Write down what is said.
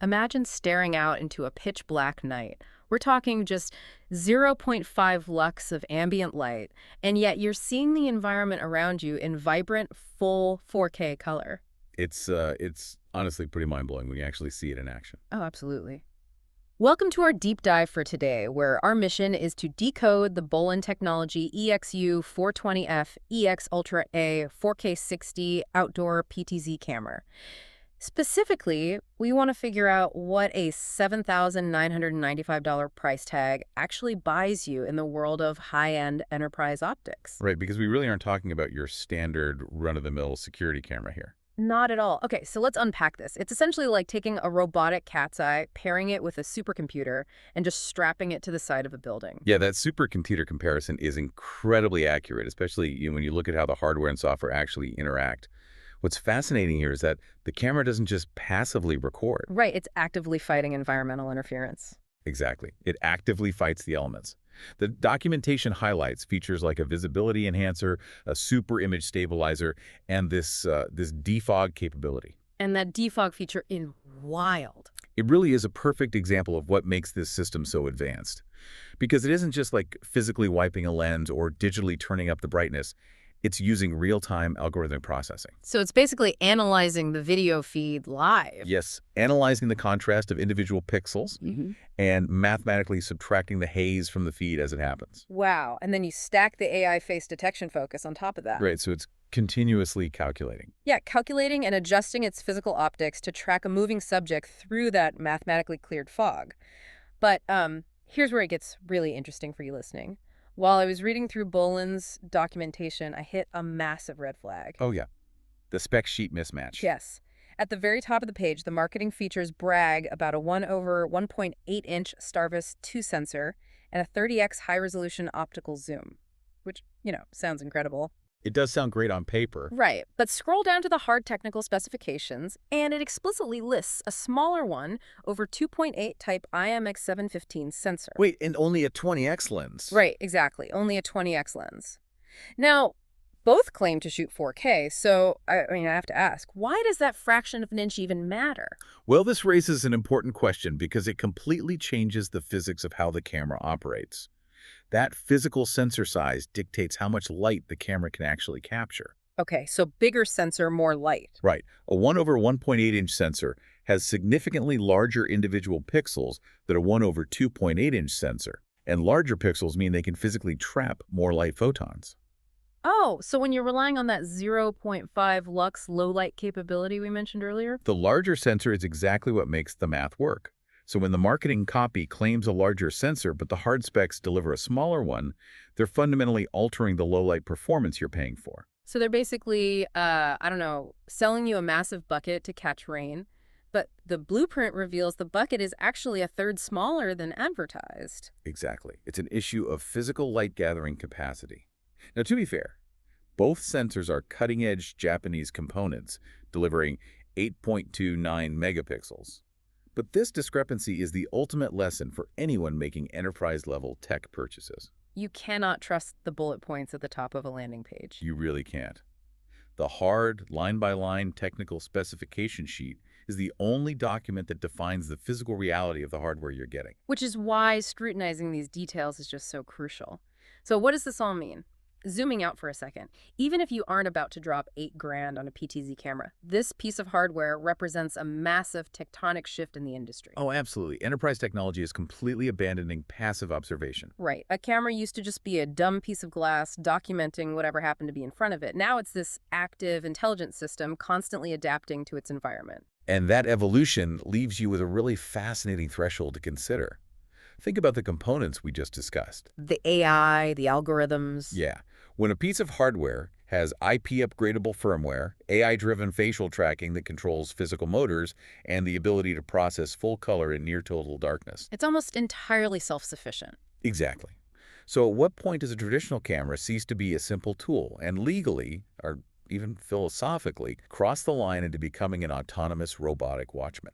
Imagine staring out into a pitch black night. We're talking just zero point 0.5 lux of ambient light, and yet you're seeing the environment around you in vibrant, full 4K color. It's honestly pretty mind-blowing when you actually see it in action. Oh, absolutely. Welcome to our deep dive for today, where our mission is to decode the Bolin Technology EXU420F EX Ultra A 4K 60 outdoor PTZ camera. Specifically, we want to figure out what a $7,995 price tag actually buys you in the world of high-end enterprise optics. Right, because we really aren't talking about your standard run-of-the-mill security camera here. Not at all. Okay, so let's unpack this. It's essentially like taking a robotic cat's eye, pairing it with a supercomputer, and just strapping it to the side of a building. Yeah, that supercomputer comparison is incredibly accurate, especially when you look at how the hardware and software actually interact. What's fascinating here is that the camera doesn't just passively record. Right, it's actively fighting environmental interference. Exactly. It actively fights the elements. The documentation highlights features like a visibility enhancer, a super image stabilizer, and this defog capability. And that defog feature is wild. It really is a perfect example of what makes this system so advanced. Because it isn't just like physically wiping a lens or digitally turning up the brightness. It's using real-time algorithmic processing. So it's basically analyzing the video feed live. Yes, analyzing the contrast of individual pixels and mathematically subtracting the haze from the feed as it happens. Wow. And then you stack the AI face detection focus on top of that. Right, so it's continuously calculating. Yeah, calculating and adjusting its physical optics to track a moving subject through that mathematically cleared fog. But here's where it gets really interesting for you listening. While I was reading through Bolin's documentation, I hit a massive red flag. Oh, yeah. The spec sheet mismatch. Yes. At the very top of the page, the marketing features brag about a 1/1.8-inch Starvis 2 sensor and a 30x high-resolution optical zoom, which, sounds incredible. It does sound great on paper. Right, but scroll down to the hard technical specifications, and it explicitly lists a smaller one over 2.8 type IMX715 sensor. Wait, and only a 20x lens. Right, exactly. Only a 20x lens. Now, both claim to shoot 4K, so I have to ask, why does that fraction of an inch even matter? Well, this raises an important question because it completely changes the physics of how the camera operates. That physical sensor size dictates how much light the camera can actually capture. Okay, so bigger sensor, more light. Right. A 1/1.8-inch sensor has significantly larger individual pixels than a 1/2.8-inch sensor. And larger pixels mean they can physically trap more light photons. Oh, so when you're relying on that 0.5 lux low light capability we mentioned earlier? The larger sensor is exactly what makes the math work. So when the marketing copy claims a larger sensor but the hard specs deliver a smaller one, they're fundamentally altering the low-light performance you're paying for. So they're basically, selling you a massive bucket to catch rain, but the blueprint reveals the bucket is actually a third smaller than advertised. Exactly. It's an issue of physical light gathering capacity. Now, to be fair, both sensors are cutting-edge Japanese components, delivering 8.29 megapixels. But this discrepancy is the ultimate lesson for anyone making enterprise-level tech purchases. You cannot trust the bullet points at the top of a landing page. You really can't. The hard, line-by-line technical specification sheet is the only document that defines the physical reality of the hardware you're getting. Which is why scrutinizing these details is just so crucial. So what does this all mean? Zooming out for a second, even if you aren't about to drop $8,000 on a PTZ camera, this piece of hardware represents a massive tectonic shift in the industry. Oh, absolutely. Enterprise technology is completely abandoning passive observation. Right. A camera used to just be a dumb piece of glass documenting whatever happened to be in front of it. Now it's this active, intelligent system constantly adapting to its environment. And that evolution leaves you with a really fascinating threshold to consider. Think about the components we just discussed. The AI, the algorithms. Yeah. When a piece of hardware has IP-upgradable firmware, AI-driven facial tracking that controls physical motors, and the ability to process full color in near-total darkness. It's almost entirely self-sufficient. Exactly. So at what point does a traditional camera cease to be a simple tool and legally, or even philosophically, cross the line into becoming an autonomous robotic watchman?